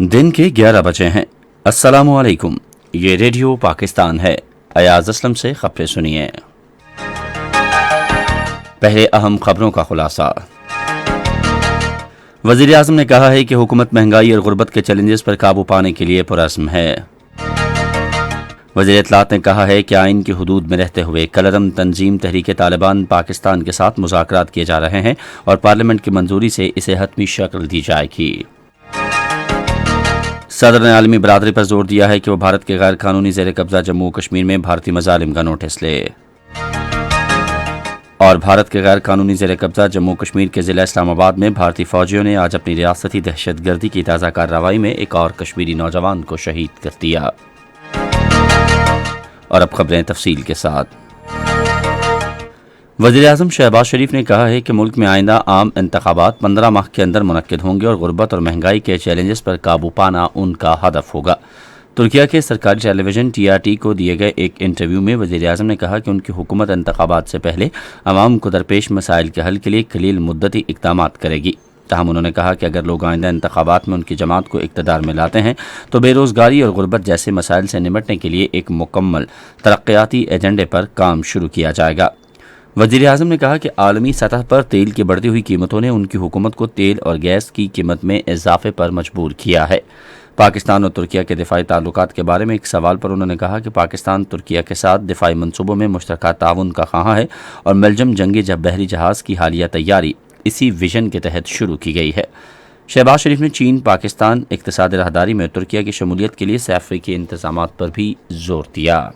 दिन के 11 बजे हैं। अस्सलामु अलैकुम। ये रेडियो पाकिस्तान है। अयाज असलम से खबरें सुनिए। पहले अहम खबरों का खुलासा। वज़ीर आज़म ने कहा है कि हुकूमत महंगाई और गुर्बत के चैलेंजेस पर काबू पाने के लिए पुरअज़्म है। वज़ीर इत्तलात ने कहा है कि आइन की हुदूद में रहते हुए कलरम तंजीम तहरीक तालिबान पाकिस्तान के साथ मुज़ाकरात किए जा रहे हैं और पार्लियामेंट की मंजूरी से इसे हतमी शक्ल दी जाएगी। सदर ने आलमी बरादरी पर जोर दिया है कि वो भारत के गैर कानूनी ज़ेर कब्जा जम्मू कश्मीर में भारतीय मज़ालिम का नोटिस ले। और भारत के गैर कानूनी ज़ेर कब्जा जम्मू कश्मीर के ज़िला इस्लामाबाद में भारतीय फौजियों ने आज अपनी रियासती दहशतगर्दी की ताज़ा कार्रवाई में एक और कश्मीरी नौजवान को शहीद कर दिया। और अब खबरें तफसील के साथ। वज़ीर आज़म शहबाज शरीफ ने कहा है कि मुल्क में आइंदा आम इंतखाबात 15 माह के अंदर मुनक्किद होंगे और गुर्बत और महंगाई के चैलेंजेस पर काबू पाना उनका हदफ होगा। तुर्किया के सरकारी टेलीविजन TRT को दिए गए एक इंटरव्यू में वज़ीर आज़म ने कहा कि उनकी हुकूमत इंतखाबात से पहले अवाम को दरपेश मसाइल के हल के लिए कलील मुद्दती इक़दामात करेगी। ताहम उन्होंने कहा कि अगर लोग आइंदा इंतखाबात में उनकी जमात को इक़्तिदार में लाते हैं तो बेरोज़गारी और गुर्बत जैसे मसाइल से निमटने के लिए एक मुकम्मल तरक्याती एजेंडे पर काम शुरू किया जाएगा। वज़ीर आज़म ने कहा कि आलमी सतह पर तेल की बढ़ती हुई कीमतों ने उनकी हुकूमत को तेल और गैस की कीमत में इजाफे पर मजबूर किया है। पाकिस्तान और तुर्किया के दिफाई ताल्लुकात के बारे में एक सवाल पर उन्होंने कहा कि पाकिस्तान तुर्किया के साथ दिफाई मनसूबों में मुश्तरका ताउन का ख़्वाह है और मेलजम जंगी बहरी जहाज़ की हालिया तैयारी इसी विजन के तहत शुरू की गई है। शहबाज शरीफ ने चीन पाकिस्तान इक़्तिसादी राहदारी में तुर्किया की शमूलियत के लिए सैफरी के इंतज़ामात पर भी जोर दिया।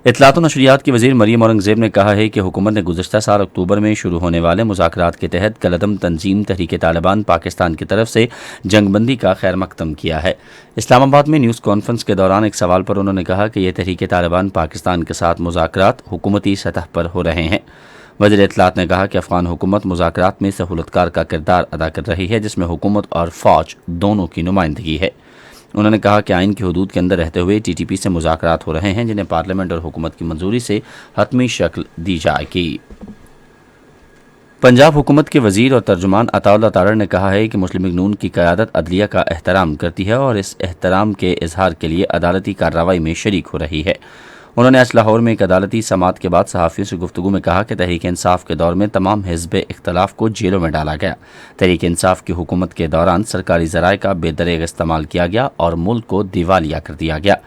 इत्तलात और नशरियात की वज़ीर मरीम औरंगज़ेब ने कहा है कि हुकूमत ने गुज़श्ता साल अक्टूबर में शुरू होने वाले मुज़ाकरात के तहत कलदम तंजीम तहरीक तालिबान पाकिस्तान की तरफ से जंगबंदी का खैर मकदम किया है। इस्लामाबाद में न्यूज़ कॉन्फ्रेंस के दौरान एक सवाल पर उन्होंने कहा कि यह तहरीक तालिबान पाकिस्तान के साथ मुज़ाकरात हुकूमती सतह पर हो रहे हैं। वज़ीर इत्तलात ने कहा कि अफ़गान हुकूमत मुज़ाकरात में सहूलतकार का किरदार अदा कर रही है, जिसमें हुकूमत और फ़ौज दोनों की नुमाइंदगी है। उन्होंने कहा कि आइन की हुदूद के अंदर रहते हुए TTP से मुज़ाकरात हो रहे हैं, जिन्हें पार्लियामेंट और हुकूमत की मंजूरी से हतमी शक्ल दी जाएगी। पंजाब हुकूमत के वज़ीर और तर्जुमान अताउल्लाह तारड़ ने कहा है कि मुस्लिम लीग नून की क़यादत अदलिया का एहतराम करती है और इस एहतराम के इजहार के लिए अदालती कार्रवाई में शरीक हो रही है। उन्होंने आज लाहौर में एक अदालती समाअत के बाद सहाफ़ियों से गुफ्तगू में कहा कि तहरीक इंसाफ के दौर में तमाम हिज़्ब इख्तलाफ को जेलों में डाला गया। तहरीक इंसाफ की हुकूमत के दौरान सरकारी ज़राए का बेदरेग इस्तेमाल किया गया और मुल्क को दिवालिया कर दिया गया।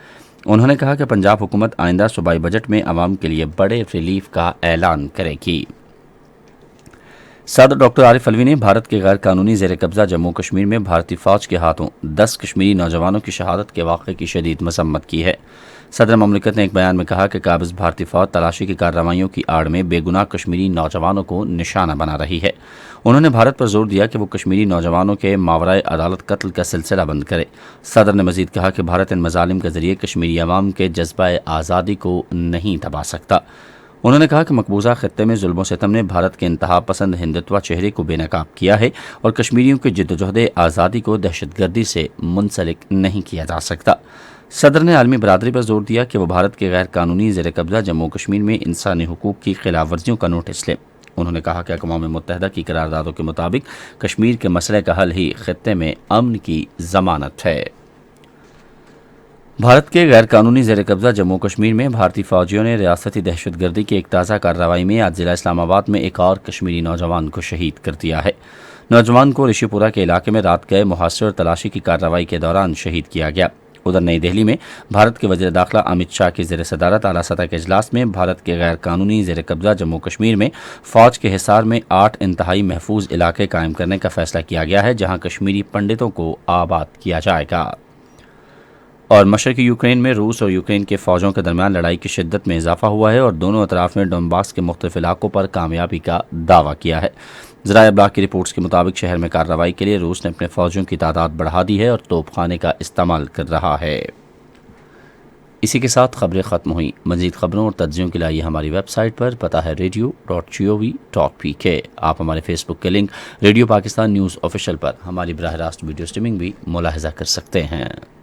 उन्होंने कहा कि पंजाब हुकूमत आइंदा सूबाई बजट में आवाम के लिए बड़े रिलीफ का ऐलान करेगी। सदर डॉक्टर आरिफ अलवी ने भारत के गैर कानूनी ज़ेर कब्जा जम्मू कश्मीर में भारतीय फ़ौज के हाथों 10 कश्मीरी नौजवानों की शहादत के वाक़े की शदीद मसम्मत की है। सदर ममलिकत ने एक बयान में कहा कि काबिज़ भारतीय फ़ौज तलाशी की कार्रवाइयों की आड़ में बेगुनाह कश्मीरी नौजवानों को निशाना बना रही है। उन्होंने भारत पर जोर दिया कि वो कश्मीरी नौजवानों के मावराए अदालत कत्ल का सिलसिला बंद करे। सदर ने मज़ीद कहा कि भारत इन मज़ालिम के ज़रिए कश्मीरी अवाम के जज्बा आज़ादी को नहीं दबा सकता। उन्होंने कहा कि मकबूजा खत्ते में जुल्म सितम ने भारत के इंतहा पसंद हिंदुत्व चेहरे को बेनकाब किया है और कश्मीरियों के जद्दोजहद आज़ादी को दहशतगर्दी से मुंसलिक नहीं किया जा सकता। सदर ने आलमी बरादरी पर जोर दिया कि वो भारत के गैर कानूनी ज़ेर कब्जा जम्मू कश्मीर में इंसानी हुकूक की खिलाफ वर्जियों का नोटिस ले। उन्होंने कहा कि अक़वाम मुत्तहिदा की करारदादों के मुताबिक कश्मीर के मसले का हल ही खत्ते में अमन की ज़मानत है। भारत के गैर कानूनी ज़ेर कब्जा जम्मू कश्मीर में भारतीय फ़ौजियों ने रियासती दहशतगर्दी की एक ताज़ा कार्रवाई में आज ज़िला इस्लामाबाद में एक और कश्मीरी नौजवान को शहीद कर दिया है। नौजवान को ऋषिपुरा के इलाके में रात गए मुहासरे और तलाशी की कार्रवाई के दौरान शहीद किया गया। उधर नई दिल्ली में भारत के वज़ीर दाखिला अमित शाह की ज़ेर सदारत आला सतह के इजलास में भारत के गैर कानूनी ज़ेर कब्जा जम्मू कश्मीर में फ़ौज के हिसार में 8 इंतहाई महफूज इलाके कायम करने का फैसला किया गया है, जहाँ कश्मीरी पंडितों को आबाद किया जाएगा। और मशरक़ी यूक्रेन में रूस और यूक्रेन के फ़ौजों के दरमियान लड़ाई की शिद्दत में इजाफा हुआ है और दोनों अतराफ ने डोनबास के मुख्तलिफ इलाकों पर कामयाबी का दावा किया है। ज़राए अब्लाग की रिपोर्ट्स के मुताबिक शहर में कार्रवाई के लिए रूस ने अपने फ़ौजियों की तादाद बढ़ा दी है और तोपखाने का इस्तेमाल कर रहा है। इसी के साथ खबरें ख़त्म हुई। मज़ीद खबरों और तज्ज़ियों के लिए हमारी वेबसाइट पर पता है radio.gov.pk। आप हमारे फेसबुक के link radio Pakistan news official पर हमारी बराह रास्त वीडियो स्ट्रीमिंग भी मुलाहिज़ा कर सकते हैं।